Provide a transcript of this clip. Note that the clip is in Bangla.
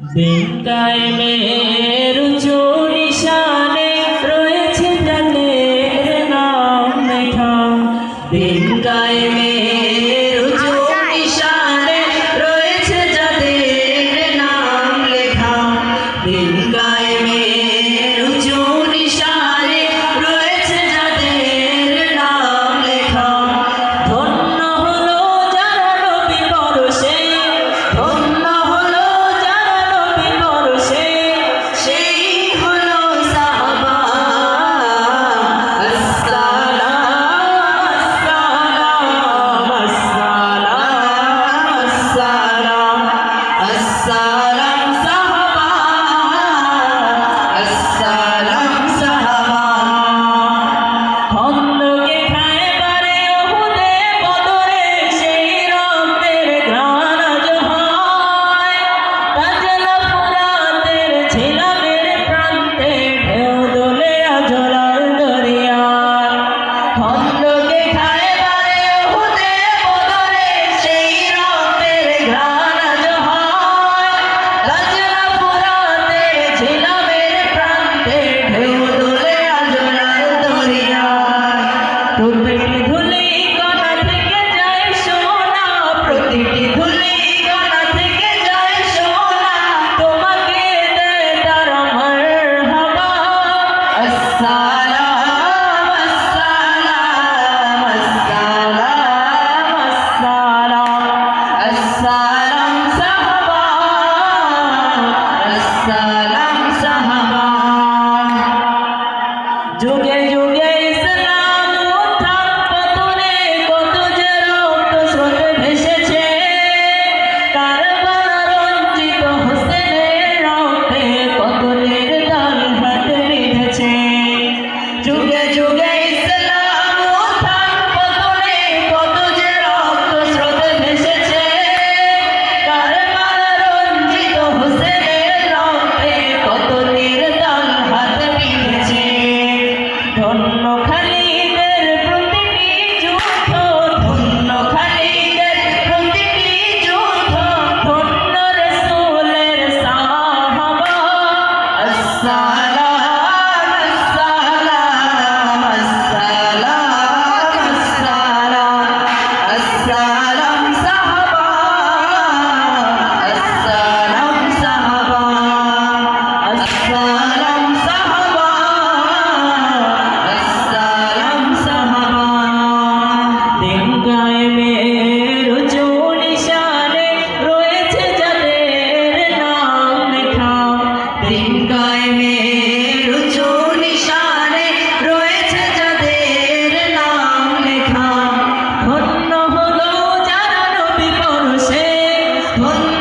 দিন কায়েমের উঁচু নিশানে রয়েছে যাদের নাম লেখা। দিন কায়েমের উঁচু নিশানে রয়েছে যাদের নাম লেখা। দিন কায়েমের উঁচু নিশানে রয়েছে যাদের নাম লেখা। ধন্য হলো যারা নবী পরশে, ধন্য হলো যারা নবী পরশে, সেই হলো সাহাবা। আসসালাম আসসালাম আসসালাম আসসালাম সাহাবা, আসসালাম সাহাবা। খন্দকে খায়বারে উহুদে বদরে সেই রক্তের ঘ্রাণ আজ হয়। তাজলা ফুরাতের ঝিলামের প্রান্তে ঢেউ দোলে আজ লাল দরিয়ায়। খন্দকে খায়বারে উহুদে বদরে সেই রক্তের ঘ্রাণ আজ হয়। তাজলা ফুরাতের ঝিলামের প্রান্তে ঢেউ দোলে আজ লাল দরিয়ায়। প্রতিটি ধুলি কণা থেকে যায় সোনা, প্রতিটি ধুলি কণা থেকে যায় সোনা, তোমাকে দেয় তারা মারহাবা। আসসালাম আসসালাম আসসালাম আসসালাম আসসালাম সাহাবা, আসসালাম সাহাবা। যুগে যুগে ইসলাম উত্থান পতনে কত যে রক্ত স্রোতে ভেসেছে। কারবালা রঞ্জিত হোসেনের রক্তে কত নির্দল হাত বিঁধেছে। যুগে যুগে ইসলাম উত্থান পতনে কত যে রক্ত স্রোতে ভেসেছে। কারবালা রঞ্জিত হোসেনের রক্তে কত নির্দল হাত বিঁধেছে। ধন্য খালিদের প্রতিটি যুদ্ধ, ধন্য খালিদের প্রতিটি যুদ্ধ, ধন্য রাসূলের সাহাবা। আসসালাম আসসালাম আসসালাম আসসালাম আসসালাম সাহাবা, আসসালাম সাহাবা আসসালাম সাহাবা আসসালাম সাহাবা। দিন কায়েমের উঁচু নিশানে রয়েছে যাদের নাম লেখা। দিন কায়েমের উঁচু নিশানে রয়েছে যাদের নাম লেখা। ধন্য হলো যারা নবী পরশে, ধন্য